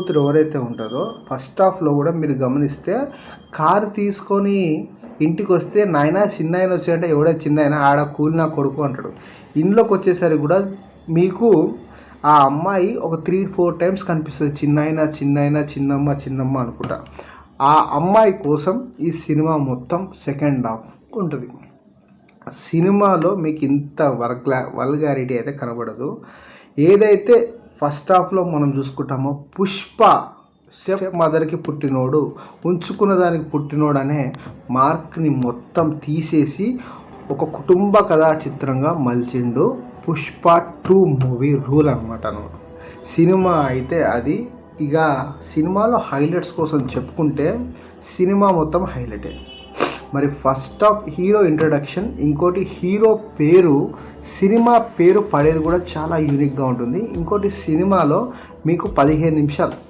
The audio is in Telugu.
కూతురు ఎవరైతే ఉంటారో ఫస్ట్ హాఫ్లో కూడా మీరు గమనిస్తే కారు తీసుకొని ఇంటికి వస్తే నాయన చిన్న ఆయన వచ్చాయంటే ఎవడో చిన్న ఆయన ఆడ కూలి నా కొడుకు అంటాడు. ఇంట్లోకి వచ్చేసరికి కూడా మీకు ఆ అమ్మాయి ఒక 3-4 టైమ్స్ కనిపిస్తుంది, చిన్నాయన చిన్నాయన చిన్నమ్మ చిన్నమ్మ అనుకుంటా. ఆ అమ్మాయి కోసం ఈ సినిమా మొత్తం సెకండ్ హాఫ్ ఉంటుంది. సినిమాలో మీకు ఇంత వల్గారిటీ అయితే కనబడదు. ఏదైతే ఫస్ట్ హాఫ్లో మనం చూసుకుంటామో పుష్ప స్టెప్ మదర్కి పుట్టినోడు ఉంచుకున్న దానికి పుట్టినోడు అనే మార్క్ని మొత్తం తీసేసి ఒక కుటుంబ కథా చిత్రంగా మలిచిండు పుష్ప 2 మూవీ రూల్ అనమాట. సినిమా అయితే అది ఇక సినిమాలో హైలైట్స్ కోసం చెప్పుకుంటే సినిమా మొత్తం హైలైటే. మరి ఫస్ట్ హాఫ్ హీరో ఇంట్రడక్షన్, ఇంకోటి హీరో పేరు, సినిమా పేరు పడేది కూడా చాలా యూనిక్గా ఉంటుంది. ఇంకోటి సినిమాలో మీకు 15 నిమిషాలు